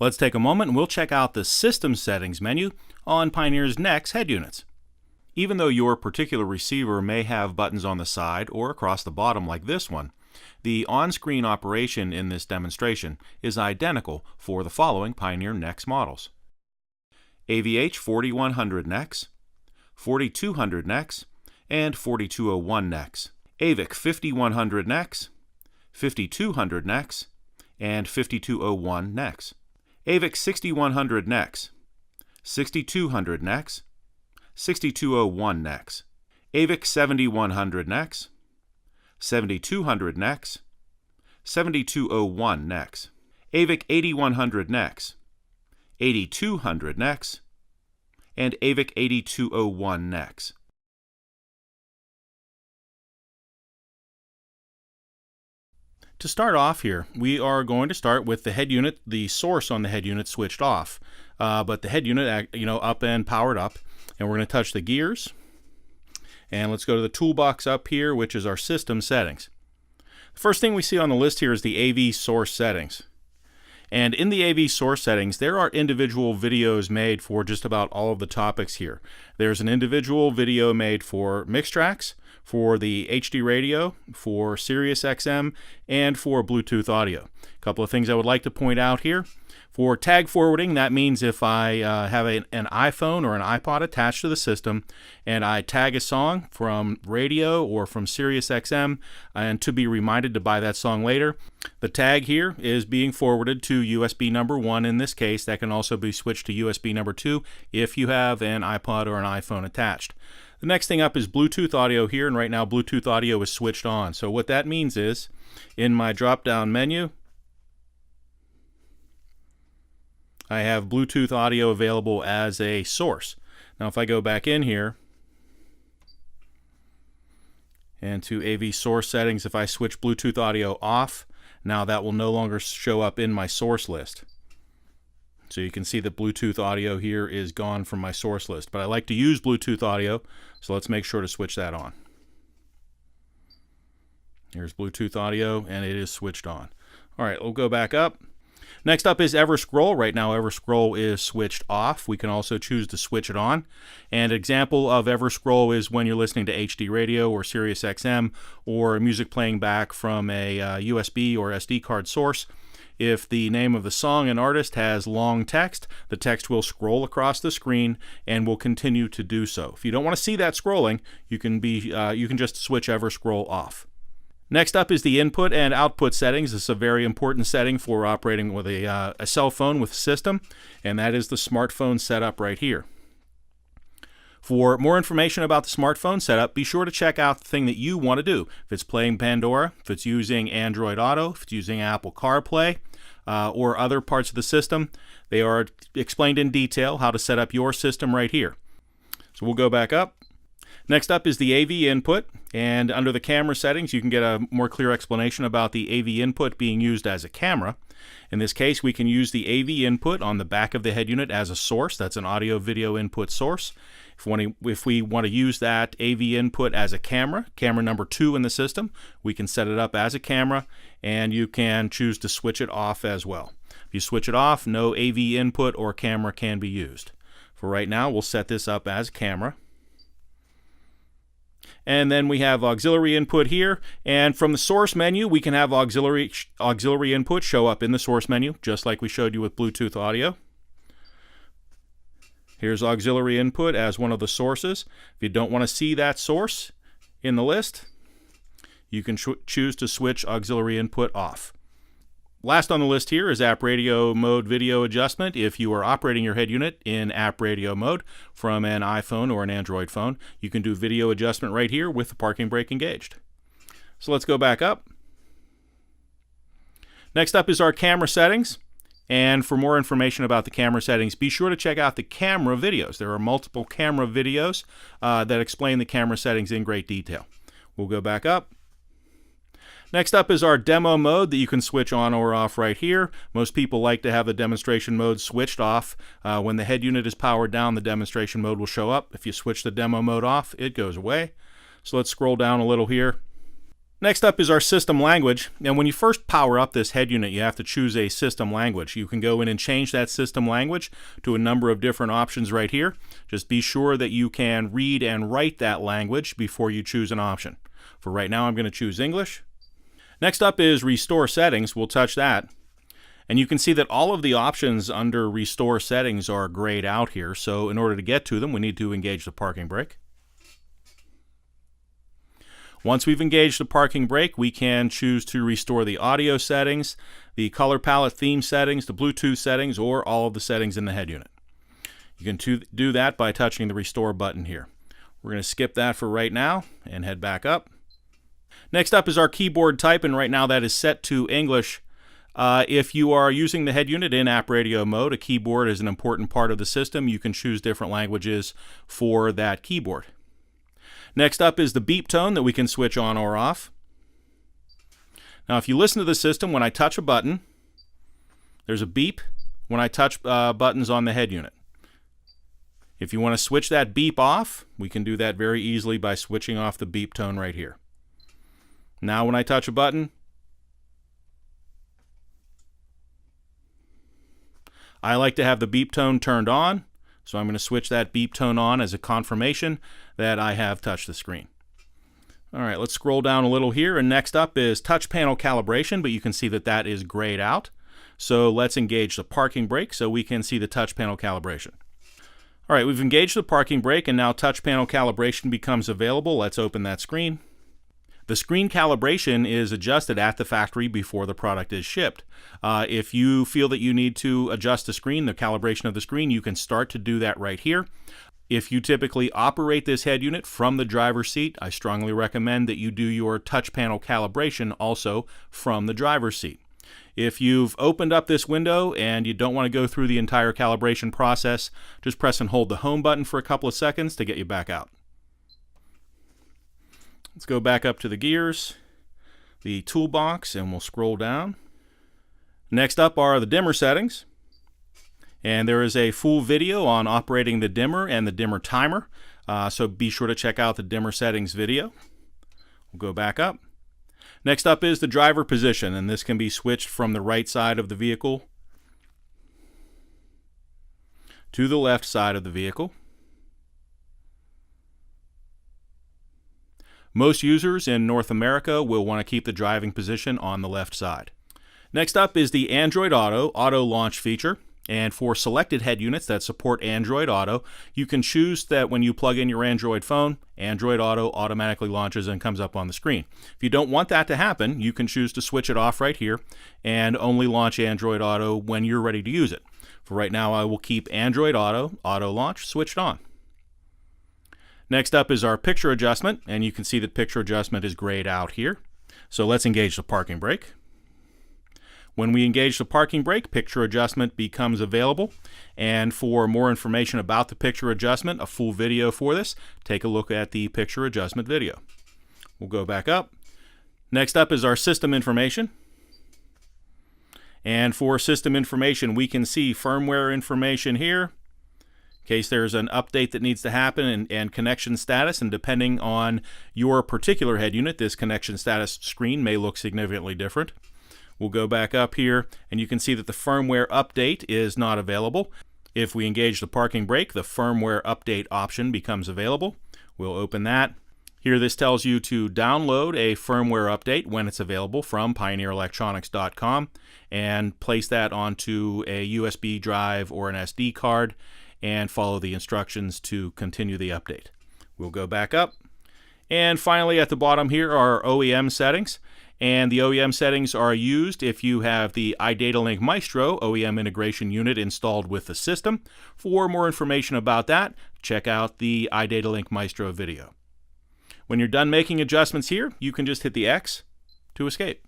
Let's take a moment and we'll check out the System Settings menu on Pioneer's NEX head units. Even though your particular receiver may have buttons on the side or across the bottom like this one, the on-screen operation in this demonstration is identical for the following Pioneer NEX models: AVH 4100 NEX, 4200 NEX, and 4201 NEX, AVIC 5100 NEX, 5200 NEX, and 5201 NEX, AVIC 6100 NEX, 6200 NEX, 6201 NEX, AVIC 7100 NEX, 7200 NEX, 7201 NEX, AVIC 8100 NEX, 8200 NEX, and AVIC 8201 NEX. To start off here, we are going to start with the head unit, the source on the head unit switched off, but the head unit, up and powered up, and we're going to touch the gears. And let's go to the toolbox up here, which is our system settings. The first thing we see on the list here is the AV source settings. And in the AV source settings, there are individual videos made for just about all of the topics here. There's an individual video made for mix tracks, for the HD radio, for Sirius XM, and for Bluetooth audio. A couple of things I would like to point out here. For tag forwarding, that means if I have an iPhone or an iPod attached to the system and I tag a song from radio or from Sirius XM and to be reminded to buy that song later, the tag here is being forwarded to USB number 1 in this case. That can also be switched to USB number 2 if you have an iPod or an iPhone attached. The next thing up is Bluetooth audio here, and right now Bluetooth audio is switched on. So what that means is, in my drop-down menu, I have Bluetooth audio available as a source. Now if I go back in here and to AV source settings, if I switch Bluetooth audio off, now that will no longer show up in my source list. So you can see that Bluetooth audio here is gone from my source list. But I like to use Bluetooth audio, so let's make sure to switch that on. Here's Bluetooth audio, and it is switched on. All right, we'll go back up. Next up is Everscroll. Right now Everscroll is switched off. We can also choose to switch it on. And an example of Everscroll is when you're listening to HD radio or Sirius XM or music playing back from a USB or SD card source. If the name of the song and artist has long text, the text will scroll across the screen and will continue to do so. If you don't want to see that scrolling, you can just switch Everscroll off. Next up is the input and output settings. This is a very important setting for operating with a cell phone with system, and that is the smartphone setup right here. For more information about the smartphone setup, be sure to check out the thing that you want to do. If it's playing Pandora, if it's using Android Auto, if it's using Apple CarPlay, or other parts of the system, they are explained in detail how to set up your system right here. So we'll go back up. Next up is the AV input, and under the camera settings you can get a more clear explanation about the AV input being used as a camera. In this case, we can use the AV input on the back of the head unit as a source. That's an audio video input source. If we want to use that AV input as a camera number 2 in the system, we can set it up as a camera, and you can choose to switch it off as well. If you switch it off, no AV input or camera can be used. For right now, we'll set this up as camera. And then we have auxiliary input here, and from the source menu we can have auxiliary input show up in the source menu, just like we showed you with Bluetooth audio. Here's auxiliary input as one of the sources. If you don't want to see that source in the list, you can choose to switch auxiliary input off. Last on the list here is app radio mode video adjustment. If you are operating your head unit in app radio mode from an iPhone or an Android phone, you can do video adjustment right here with the parking brake engaged. So let's go back up. Next up is our camera settings. And for more information about the camera settings, be sure to check out the camera videos. There are multiple camera videos that explain the camera settings in great detail. We'll go back up. Next up is our demo mode that you can switch on or off right here. Most people like to have the demonstration mode switched off. When the head unit is powered down, the demonstration mode will show up. If you switch the demo mode off, it goes away. So let's scroll down a little here. Next up is our system language, and when you first power up this head unit, you have to choose a system language. You can go in and change that system language to a number of different options right here. Just be sure that you can read and write that language before you choose an option. For right now, I'm going to choose English. Next up is Restore Settings. We'll touch that. And you can see that all of the options under Restore Settings are grayed out here, so in order to get to them, we need to engage the parking brake. Once we've engaged the parking brake, we can choose to restore the audio settings, the color palette theme settings, the Bluetooth settings, or all of the settings in the head unit. You can do that by touching the Restore button here. We're going to skip that for right now and head back up. Next up is our keyboard type, and right now that is set to English. If you are using the head unit in app radio mode, a keyboard is an important part of the system. You can choose different languages for that keyboard. Next up is the beep tone that we can switch on or off. Now, if you listen to the system, when I touch a button, there's a beep when I touch buttons on the head unit. If you want to switch that beep off, we can do that very easily by switching off the beep tone right here. Now, when I touch a button, I like to have the beep tone turned on, so I'm going to switch that beep tone on as a confirmation that I have touched the screen. All right, let's scroll down a little here, and next up is touch panel calibration, but you can see that that is grayed out. So let's engage the parking brake so we can see the touch panel calibration. All right, we've engaged the parking brake, and now touch panel calibration becomes available. Let's open that screen. The screen calibration is adjusted at the factory before the product is shipped. If you feel that you need to adjust the screen, the calibration of the screen, you can start to do that right here. If you typically operate this head unit from the driver's seat, I strongly recommend that you do your touch panel calibration also from the driver's seat. If you've opened up this window and you don't want to go through the entire calibration process, just press and hold the home button for a couple of seconds to get you back out. Let's go back up to the gears, the toolbox, and we'll scroll down. Next up are the dimmer settings. And there is a full video on operating the dimmer and the dimmer timer. So be sure to check out the dimmer settings video. We'll go back up. Next up is the driver position, and this can be switched from the right side of the vehicle to the left side of the vehicle. Most users in North America will want to keep the driving position on the left side. Next up is the Android Auto launch feature. And for selected head units that support Android Auto, you can choose that when you plug in your Android phone, Android Auto automatically launches and comes up on the screen. If you don't want that to happen, you can choose to switch it off right here and only launch Android Auto when you're ready to use it. For right now, I will keep Android Auto launch switched on. Next up is our picture adjustment, and you can see that picture adjustment is grayed out here. So let's engage the parking brake. When we engage the parking brake, picture adjustment becomes available. And for more information about the picture adjustment, a full video for this, take a look at the picture adjustment video. We'll go back up. Next up is our system information. And for system information, we can see firmware information here, in case there's an update that needs to happen, and connection status, and depending on your particular head unit, this connection status screen may look significantly different. We'll go back up here, and you can see that the firmware update is not available. If we engage the parking brake, the firmware update option becomes available. We'll open that. Here this tells you to download a firmware update when it's available from pioneerelectronics.com and place that onto a USB drive or an SD card and follow the instructions to continue the update. We'll go back up. And finally, at the bottom here are OEM settings. And the OEM settings are used if you have the iDataLink Maestro OEM integration unit installed with the system. For more information about that, check out the iDataLink Maestro video. When you're done making adjustments here, you can just hit the X to escape.